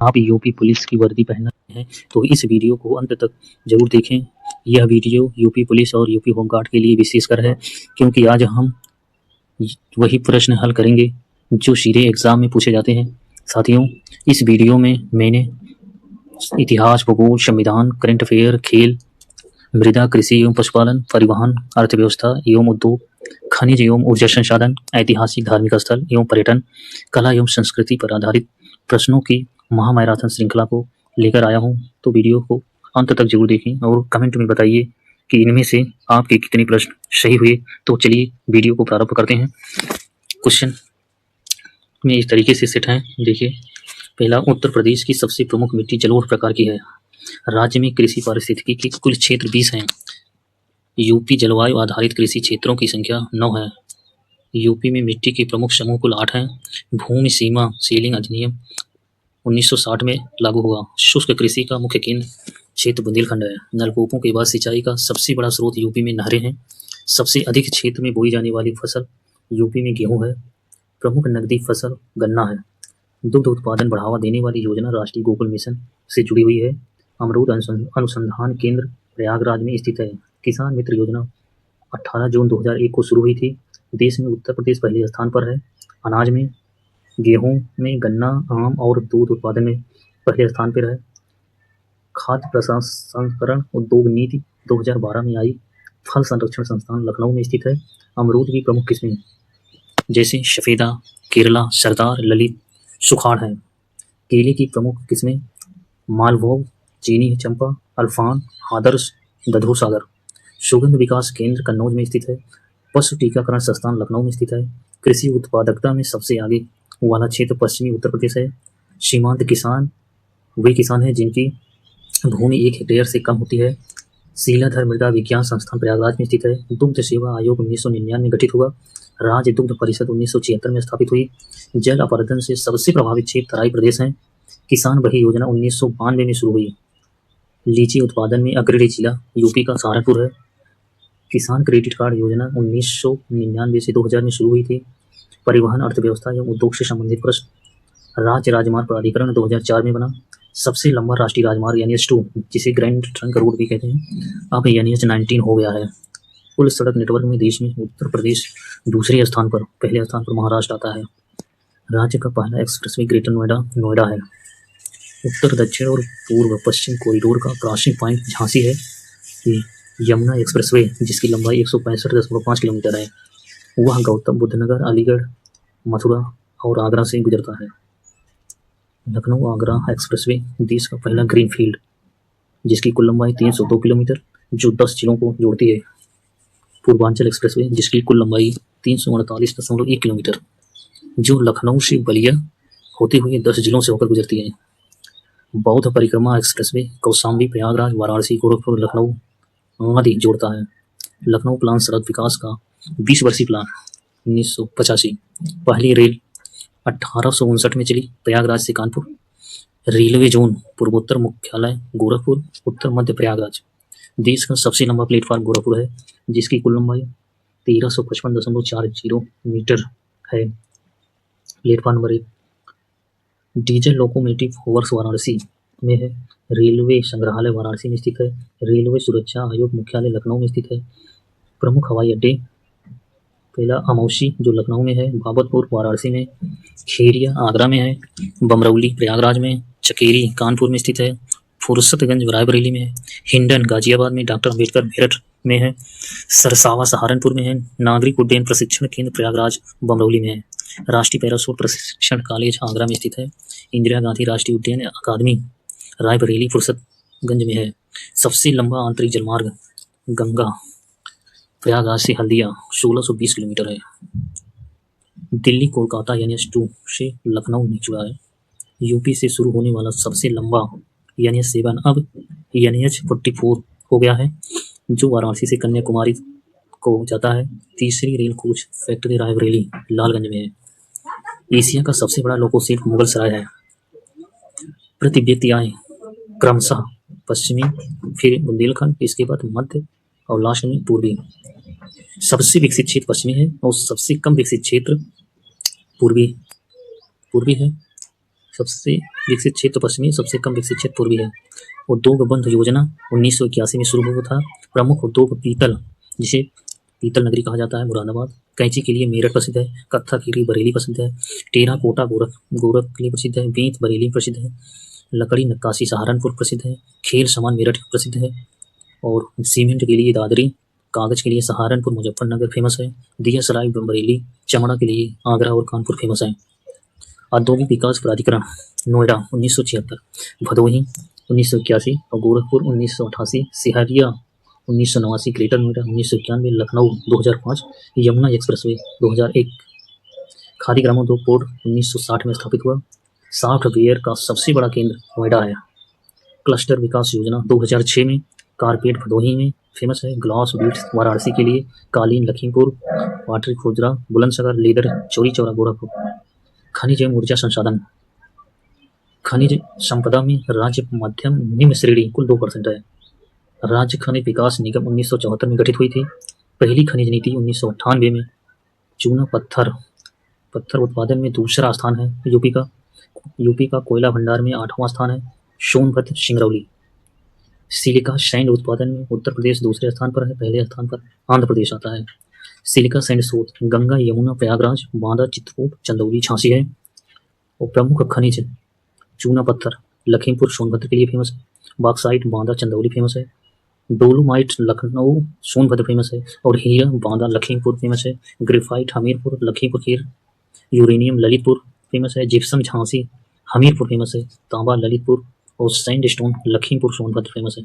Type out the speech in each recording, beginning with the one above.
आप UP police की वर्दी पहना है तो इस वीडियो को अंत तक जरूर देखें। यह वीडियो यूपी पुलिस और यूपी होमगार्ड के लिए विशेषकर है, क्योंकि आज हम वही प्रश्न हल करेंगे जो सीधे एग्जाम में पूछे जाते हैं। साथियों, इस वीडियो में मैंने इतिहास, भूगोल, संविधान, करंट अफेयर, खेल, मृदा, कृषि एवं पशुपालन, परिवहन, अर्थव्यवस्था एवं उद्योग, खनिज एवं ऊर्जा संसाधन, ऐतिहासिक धार्मिक स्थल एवं पर्यटन, कला एवं संस्कृति पर आधारित प्रश्नों की महामैराथन श्रृंखला को लेकर आया हूं। तो वीडियो को अंत तक जरूर देखें और कमेंट में बताइए कि इनमें से आपके कितने प्रश्न सही हुए। तो चलिए वीडियो को प्रारंभ करते हैं। क्वेश्चन में इस तरीके से सेट है, देखिए। पहला, उत्तर प्रदेश की सबसे प्रमुख मिट्टी जलोढ़ प्रकार की है। राज्य में कृषि पारिस्थितिकी के कुल क्षेत्र 20 हैं। यूपी जलवायु आधारित कृषि क्षेत्रों की संख्या 9 है। यूपी में मिट्टी के प्रमुख समूह कुल 8 हैं। भूमि सीमा सीलिंग अधिनियम 1960 में लागू हुआ। शुष्क कृषि का मुख्य केंद्र क्षेत्र बुंदेलखंड है। नलकूपों के बाद सिंचाई का सबसे बड़ा स्रोत यूपी में नहरें हैं। सबसे अधिक क्षेत्र में बोई जाने वाली फसल यूपी में गेहूं है। प्रमुख नकदी फसल गन्ना है। दुग्ध उत्पादन बढ़ावा देने वाली योजना राष्ट्रीय गोकुल मिशन से जुड़ी हुई है। अमरूद अनुसंधान केंद्र प्रयागराज में स्थित है। किसान मित्र योजना 18 जून 2001 को शुरू हुई थी। देश में उत्तर प्रदेश पहले स्थान पर है। अनाज में गेहूं में गन्ना, आम और दूध उत्पादन में पहले स्थान पर है। खाद्य प्रसंस्करण उद्योग नीति 2012 में आई। फल संरक्षण संस्थान लखनऊ में स्थित है। अमरूद की प्रमुख किस्में जैसे सफेदा, केरला, सरदार, ललित, सुखाड़ हैं। केले की प्रमुख किस्में मालभोग, चीनी चंपा, अल्फान, आदर्श, दधु सागर। सुगंध विकास केंद्र कन्नौज में स्थित है। पशु टीकाकरण संस्थान लखनऊ में स्थित है। कृषि उत्पादकता में सबसे आगे वाला क्षेत्र पश्चिमी उत्तर प्रदेश है। सीमांत किसान वे किसान हैं जिनकी भूमि 1 हेक्टेयर से कम होती है। शीलाधर मृदा विज्ञान संस्थान प्रयागराज में स्थित है। दुग्ध सेवा आयोग 1999 में गठित हुआ। राज्य दुग्ध परिषद 1976 में स्थापित हुई। जल अपरदन से सबसे प्रभावित क्षेत्र तराई प्रदेश है। किसान बही योजना 1992 में शुरू हुई। लीची उत्पादन में अग्रणी जिला यूपी का सहारनपुर है। किसान क्रेडिट कार्ड योजना 1999 से 2000 में शुरू हुई थी। परिवहन, अर्थव्यवस्था एवं उद्योग से संबंधित प्रश्न। राज्य राजमार्ग प्राधिकरण 2004 में बना। सबसे लंबा राष्ट्रीय राजमार्ग NH2 जिसे ग्रैंड ट्रंक रोड भी कहते हैं, अब NH19 हो गया है। कुल सड़क नेटवर्क में देश में उत्तर प्रदेश दूसरे स्थान पर, पहले स्थान पर महाराष्ट्र आता है। राज्य का पहला एक्सप्रेसवे ग्रेटर नोएडा है। उत्तर, दक्षिण और पूर्व पश्चिम कॉरिडोर का क्रॉसिंग पॉइंट झांसी है। यमुना एक्सप्रेसवे जिसकी लंबाई 165.5 किलोमीटर है, वह गौतम बुद्ध नगर, अलीगढ़, मथुरा और आगरा से गुजरता है। लखनऊ आगरा एक्सप्रेसवे देश का पहला ग्रीनफील्ड जिसकी कुल लंबाई 302 किलोमीटर जो 10 जिलों को जोड़ती है। पूर्वांचल एक्सप्रेसवे जिसकी कुल लंबाई 348.1 किलोमीटर जो लखनऊ से बलिया होते हुए 10 जिलों से होकर गुजरती है। बौद्ध परिक्रमा एक्सप्रेसवे कौशाम्बी, प्रयागराज, वाराणसी, गोरखपुर, लखनऊ आदि जोड़ता है। लखनऊ प्लान सड़क विकास का 20 वर्षीय प्लान 1985। पहली रेल 1859 में चली प्रयागराज से कानपुर। रेलवे जोन पूर्वोत्तर मुख्यालय गोरखपुर, उत्तर मध्य प्रयागराज। देश का सबसे लंबा प्लेटफार्म गोरखपुर है जिसकी कुल लंबाई 1355.40 मीटर है। Platform number 1। Diesel locomotive works Varanasi में है। रेलवे संग्रहालय वाराणसी में स्थित है। रेलवे सुरक्षा आयोग मुख्यालय लखनऊ में स्थित है। प्रमुख हवाई अड्डे, पहला अमौसी जो लखनऊ में है, बाबतपुर वाराणसी में, खेरिया आगरा में है, बमरौली प्रयागराज में, चकेरी कानपुर में स्थित है, फुर्सतगंज रायबरेली में है, हिंडन गाजियाबाद में, डॉक्टर अम्बेडकर मेरठ में है, सरसावा सहारनपुर में है, नागरिक उड्डयन प्रशिक्षण केंद्र प्रयागराज बमरौली में है, राष्ट्रीय पैराशूट प्रशिक्षण कॉलेज आगरा में स्थित है, इंदिरा गांधी राष्ट्रीय उद्यान अकादमी रायबरेली फुर्सतगंज में है। सबसे लंबा आंतरिक जलमार्ग गंगा प्रयागराज से हल्दिया 1620 किलोमीटर है। दिल्ली कोलकाता NH2 से लखनऊ नहीं जुड़ा है। यूपी से शुरू होने वाला सबसे लंबा NH7 अब NH44 हो गया है जो वाराणसी से कन्याकुमारी को जाता है। तीसरी rail coach factory Raebareli Lalganj में है। एशिया का सबसे बड़ा लोको शेल्फ मुगल सराय है। प्रति व्यक्ति आय क्रमशः पश्चिमी, फिर बुंदेलखंड, इसके बाद मध्य और लास्ट में पूर्वी। सबसे विकसित क्षेत्र पश्चिमी है और सबसे कम विकसित क्षेत्र पूर्वी है। सबसे विकसित क्षेत्र पश्चिमी, सबसे कम विकसित क्षेत्र पूर्वी है। उद्योग बंध योजना 1981 में शुरू हुआ था। प्रमुख उद्योग पीतल, जिसे पीतल नगरी कहा जाता है, मुरादाबाद। कैंची के लिए मेरठ प्रसिद्ध है। कत्था के लिए बरेली प्रसिद्ध है। टेराकोटा गोरख के लिए प्रसिद्ध है। बेंत बरेली प्रसिद्ध है। लकड़ी नक्काशी सहारनपुर प्रसिद्ध है। खेल सामान मेरठ प्रसिद्ध है। और सीमेंट के लिए दादरी, कागज के लिए सहारनपुर मुजफ्फरनगर फेमस है। दिया सराय बरेली, चमड़ा के लिए आगरा और कानपुर फेमस है। औद्योगिक विकास प्राधिकरण नोएडा 1976, भदोही 1981 और गोरखपुर 1988, सिहरिया 1989, ग्रेटर नोएडा 1991, लखनऊ 2005, यमुना एक्सप्रेसवे 2001, खादी ग्रामोद्योग बोर्ड 1960 में स्थापित हुआ। सॉफ्टवेयर का सबसे बड़ा केंद्र नोएडा है। क्लस्टर विकास योजना 2006 में, कारपेट भदोही में फेमस है। ग्लास बीड्स वाराणसी के लिए, कालीन लखीमपुर, पाटरी खुदरा बुलंदशहर, लेदर चौरी चौरा गोरखपुर। खनिज एवं ऊर्जा संसाधन, खनिज संपदा में राज्य मध्यम निम्न श्रेणी कुल 2% है। राज्य खनिज विकास निगम 1974 में गठित हुई थी। पहली खनिज नीति 1998 में। चूना पत्थर उत्पादन में दूसरा स्थान है यूपी का कोयला भंडार में 8वां स्थान है। सोनभद्र सिंगरौली। सिलिका सैंड उत्पादन में उत्तर प्रदेश दूसरे स्थान पर है, पहले स्थान पर आंध्र प्रदेश आता है। सिलिका सैंड स्रोत गंगा यमुना प्रयागराज बांदा चित्रकूट चंदौली झांसी है। और प्रमुख खनिज चूना पत्थर लखीमपुर सोनभद्र के लिए फेमस है। बॉक्साइट बांदा चंदौली फेमस है। डोलोमाइट लखनऊ सोनभद्र फेमस है। और हीरा बांदा लखीमपुर फेमस है। ग्रेफाइट हमीरपुर लखीमपुर खीर। यूरेनियम ललितपुर फेमस है। जिप्सम झांसी हमीरपुर फेमस है। तांबा ललितपुर और सैंडस्टोन लखीमपुर सोनभद्र फेमस है।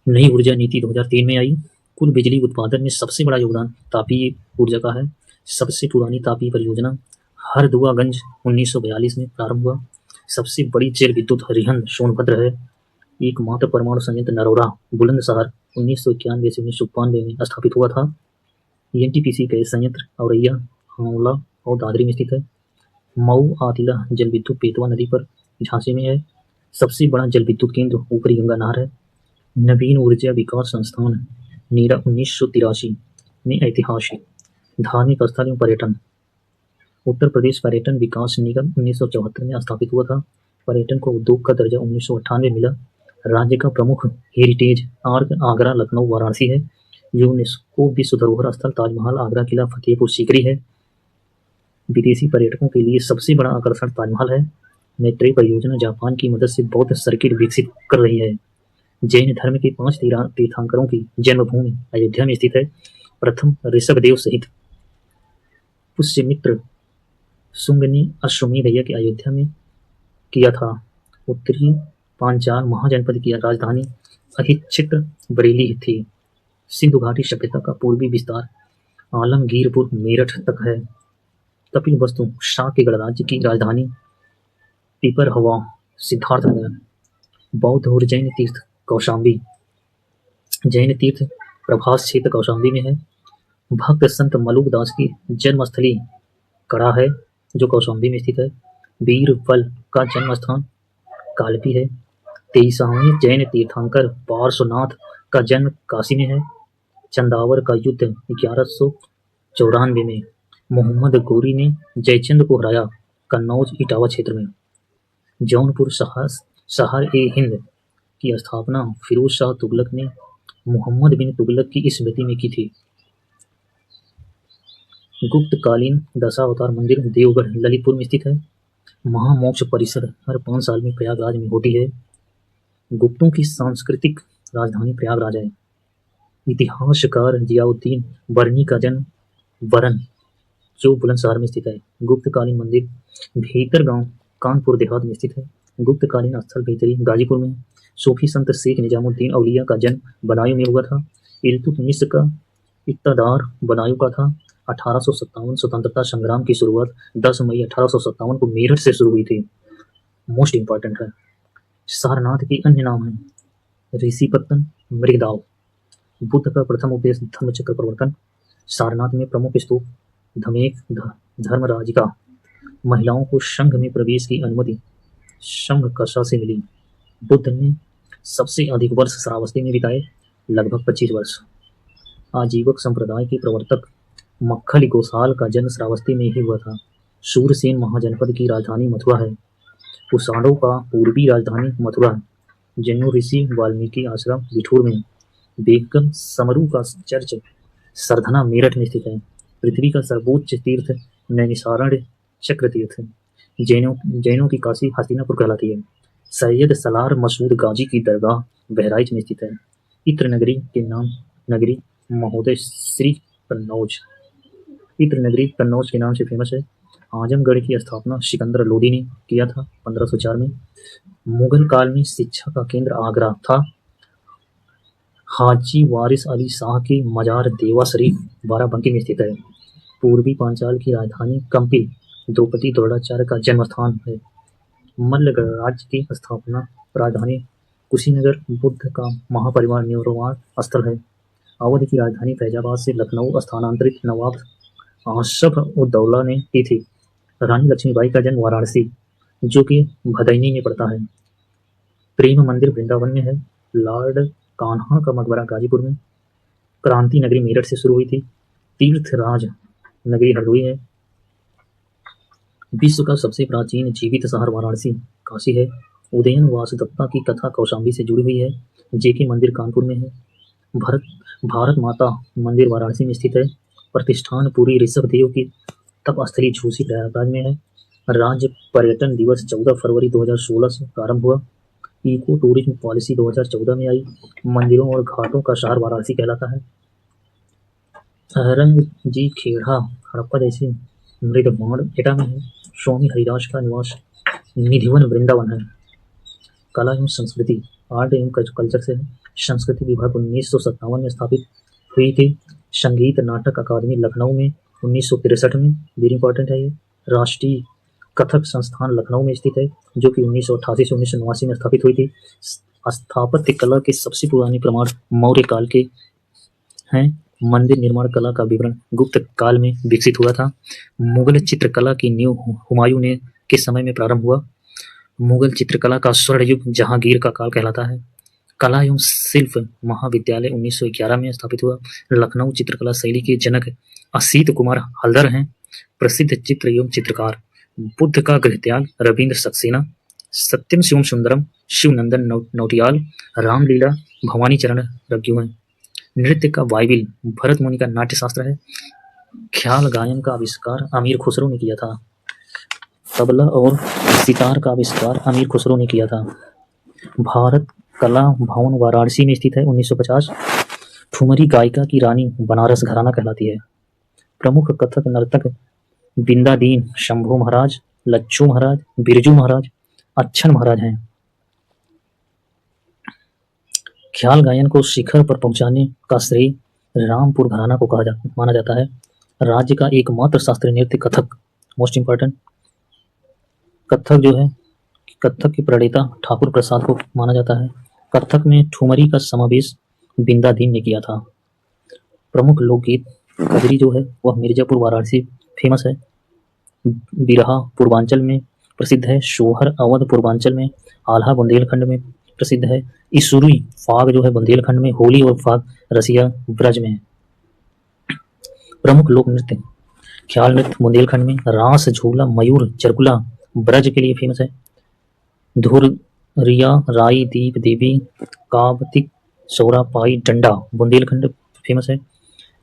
नई ऊर्जा नीति 2003 में आई। कुल बिजली उत्पादन में सबसे बड़ा योगदान तापीय ऊर्जा का है। सबसे पुरानी तापीय परियोजना हरदुआगंज 1942 में प्रारंभ हुआ। सबसे बड़ी जल विद्युत हरिहंद सोनभद्र है। एकमात्र परमाणु संयंत्र नरोरा बुलंदशहर 1991 से 1992 में स्थापित हुआ था। एनटीपीसी गैस संयंत्र औरैया, आंवला और दादरी में स्थित है। मऊ आतिला जल विद्युत बेतवा नदी पर झांसी में है। सबसे बड़ा जल विद्युत केंद्र ऊपरी गंगा नहर है। नवीन ऊर्जा विकास संस्थान नीरा 1983 में ऐतिहासिक। धार्मिक स्थल एवं पर्यटन, उत्तर प्रदेश पर्यटन विकास निगम 1974 में स्थापित हुआ था। पर्यटन को उद्योग का दर्जा 1998 मिला। राज्य का प्रमुख हेरिटेज आर्क आगरा लखनऊ वाराणसी है। यूनेस्को विश्व धरोहर स्थल ताजमहल आगरा किला फतेहपुर सीकरी है। विदेशी पर्यटकों के लिए सबसे बड़ा आकर्षण ताजमहल है। मैत्री परियोजना जापान की मदद से बौद्ध सर्किट विकसित कर रही है। जैन धर्म के 5 तीर्थंकरों की जन्मभूमि अयोध्या में स्थित है। प्रथम ऋषभदेव सहित पुष्यमित्र शुंग ने अश्वमेध यज्ञ अयोध्या में किया था। उत्तरी पांचाल महाजनपद की राजधानी अहिच्छत्र बरेली थी। सिंधु घाटी सभ्यता का पूर्वी विस्तार आलमगीरपुर मेरठ तक है। कपिल वस्तु शाक्य गणराज्य की राजधानी पिपरहवा सिद्धार्थनगर। बौद्ध और जैन तीर्थ कौशाम्बी, जैन तीर्थ प्रभास क्षेत्र कौशाम्बी में है। भक्त संत मलुक दास की जन्मस्थली कड़ा है जो कौशाम्बी में स्थित है। बीरबल का जन्म स्थान कालपी है। 23वें जैन तीर्थंकर पार्श्वनाथ का जन्म काशी में है। चंदावर का युद्ध 1194 में मोहम्मद गोरी ने जयचंद को हराया कन्नौज इटावा क्षेत्र में। जौनपुर शहर-ए-हिंद की स्थापना फिरोज शाह तुगलक ने मोहम्मद बिन तुगलक की स्मृति में की थी। गुप्तकालीन दशावतार मंदिर देवगढ़ ललितपुर में स्थित है। महामोक्ष परिषद हर 5 साल में प्रयागराज में होती है। गुप्तों की सांस्कृतिक राजधानी प्रयागराज है। इतिहासकार जियाउद्दीन बरनी का जन्म बरन जो बुलंदशहर में स्थित है। गुप्तकालीन मंदिर भीतरगांव कानपुर देहात में स्थित है। गुप्तकालीन स्थल भीतरी गाजीपुर में। सूफी संत शेख निजामुद्दीन औलिया का जन्म बदायूं में हुआ था। इल्तुतमिश का इक्तदार बदायूं का था। 1857 स्वतंत्रता संग्राम की शुरुआत 10 मई 1857 को मेरठ से शुरू हुई थी। मोस्ट इंपॉर्टेंट है। सारनाथ के अन्य नाम हैं ऋषिपत्तन, मृगदाव। बुद्ध का प्रथम उपदेश धर्मचक्र प्रवर्तन। सारनाथ में प्रमुख स्तूप धमेक धर्मराजिका। महिलाओं को संघ में प्रवेश की अनुमति संघ कशा से मिली। बुद्ध ने सबसे अधिक वर्ष श्रावस्ती में बिताए, लगभग 25 वर्ष। आजीवक संप्रदाय के प्रवर्तक मक्खली गोसाल का जन्म श्रावस्ती में ही हुआ था। सूरसेन महाजनपद की राजधानी मथुरा है। कुषाणों का पूर्वी राजधानी मथुरा है। जैनो ऋषि वाल्मीकि आश्रम बिठूर में, बेगम समरू का चर्च सरधना मेरठ में स्थित है। पृथ्वी का सर्वोच्च तीर्थ नैमिषारण्य चक्र तीर्थ है। जैनों की काशी हस्तिनापुर कहलाती है। सैयद सलार मसूद गाजी की दरगाह बहराइच में स्थित है। इत्र नगरी के नाम नगरी महोदय श्री कन्नौज, इत्र नगरी कन्नौज के नाम से फेमस है। आजमगढ़ की स्थापना सिकंदर लोदी ने किया था 1504 में। मुगल काल में शिक्षा का केंद्र आगरा था। हाजी वारिस अली शाह की मजार देवा शरीफ बाराबंकी में स्थित है। पूर्वी पांचाल की राजधानी कंपी द्रौपदी द्रोणाचार्य का जन्म स्थान है। मल्ल गणराज्य की स्थापना राजधानी कुशीनगर बुद्ध का महापरिवार निर्वाण स्थल है। अवध की राजधानी फैजाबाद से लखनऊ स्थानांतरित नवाब आसफ उद्दौला ने की थी। रानी लक्ष्मीबाई का जन्म वाराणसी जो कि भदैनी में पड़ता है। प्रेम मंदिर वृंदावन में है। लॉर्ड कान्हा का मकबरा गाजीपुर में। क्रांति नगरी मेरठ से शुरू हुई थी। तीर्थराज नगरी हरदोई है। विश्व का सबसे प्राचीन जीवित शहर वाराणसी काशी है। उदयन वासुदत्ता की कथा कौशाम्बी से जुड़ी हुई है। जेके मंदिर कानपुर में है। भारत माता मंदिर वाराणसी में स्थित है। प्रतिष्ठान पुरी ऋषभ देव की तप स्थली झूसी प्रयागराज में है। राज्य पर्यटन दिवस 14 फरवरी 2016 से प्रारंभ हुआ। इको टूरिज्म पॉलिसी 2014 में आई। मंदिरों और घाटों का शहर वाराणसी कहलाता है। रंगजी खेड़ा हड़प्पा जैसी मृदमाण एटा में है। स्वामी हरिदास का निवास निधिवन वृंदावन है। कला एवं संस्कृति आर्ट एवं कल्चर से है। संस्कृति विभाग 1957 में स्थापित हुई थी। संगीत नाटक अकादमी लखनऊ में 1963 में, वेरी इंपॉर्टेंट है ये। राष्ट्रीय कथक संस्थान लखनऊ में स्थित है जो कि 1988 से 1989 में स्थापित हुई थी। स्थापत्य कला के सबसे पुराने प्रमाण मौर्य काल के हैं। मंदिर निर्माण कला का विवरण गुप्त काल में विकसित हुआ था। मुगल चित्रकला की नींव हुमायूं ने के समय में प्रारंभ हुआ। मुगल चित्रकला का स्वर्ण युग जहांगीर का काल कहलाता है। कला एवं शिल्प महाविद्यालय 1911 में स्थापित हुआ। लखनऊ चित्रकला शैली के जनक असीत कुमार हल्दर हैं। प्रसिद्ध चित्र एवं चित्रकार बुद्ध का गृहत्याग रविंद्र सक्सेना, सत्यम शिवम सुंदरम शिवनंदन नौटियाल, रामलीला भवानी चरण रज्जू हैं। नृत्य का बाइबिल भरत मुनि का नाट्य शास्त्र है। ख्याल गायन का आविष्कार अमीर खुसरो ने किया था। तबला और सितार का आविष्कार अमीर खुसरो ने किया था। भारत कला भवन वाराणसी में स्थित है। 1950 ठुमरी गायिका की रानी बनारस घराना कहलाती है। प्रमुख कथक नर्तक बिंदादीन शंभू महाराज, लच्छू महाराज, बिरजू महाराज, अच्छन महाराज हैं। ख्याल गायन को शिखर पर पहुंचाने का श्रेय रामपुर घराना को माना जाता है। राज्य का एकमात्र शास्त्रीय नृत्य कथक, मोस्ट इंपॉर्टेंट। कथक जो है, कथक के प्रणेता ठाकुर प्रसाद को माना जाता है। कथक में ठुमरी का समावेश बिंदादीन ने किया था। प्रमुख लोकगीत कजरी जो है वह मिर्जापुर वाराणसी फेमस है। बिरहा पूर्वांचल में प्रसिद्ध है। सोहर अवध पूर्वांचल में, आल्हा बुंदेलखंड में प्रसिद्ध है। इसुरी फाग जो है बुंदेलखंड में, होली और फाग रसिया ब्रज में है। प्रमुख लोक नृत्य ख्याल नृत्य बुंदेलखंड में, रास झूला मयूर चरकुला ब्रज के लिए फेमस है। धुरिया राई दीप देवी काबतिक सौरा पाई डंडा बुंदेलखंड फेमस है।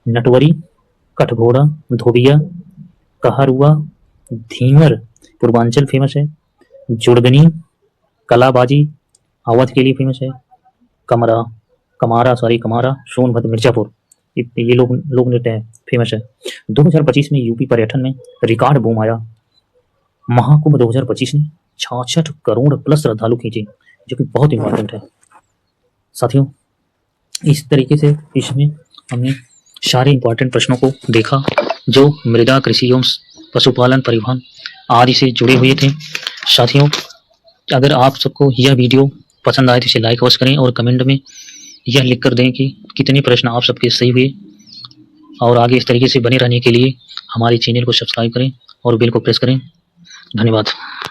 नटवरी कठघोड़ा धोबिया कहारुआ धीमर पूर्वांचल फेमस है। जुड़गनी कलाबाजी अवध के लिए फेमस है। कमारा सोनभद्र मिर्जापुर ये लोक नृत्य फेमस है। 2025 में यूपी पर्यटन में रिकॉर्ड बूम आया। महाकुंभ 2025 ने 66 करोड़ प्लस श्रद्धालु खींचे जो कि बहुत इंपॉर्टेंट है। साथियों, इस तरीके से इसमें हमने सारे इंपॉर्टेंट प्रश्नों को देखा जो मृदा कृषि एवं पशुपालन परिवहन आदि से जुड़े हुए थे। साथियों, अगर आप सबको यह वीडियो पसंद आए तो इसे लाइक अवश्य करें और कमेंट में यह लिख कर दें कि कितने प्रश्न आप सबके सही हुए। और आगे इस तरीके से बने रहने के लिए हमारे चैनल को सब्सक्राइब करें और बेल को प्रेस करें। धन्यवाद।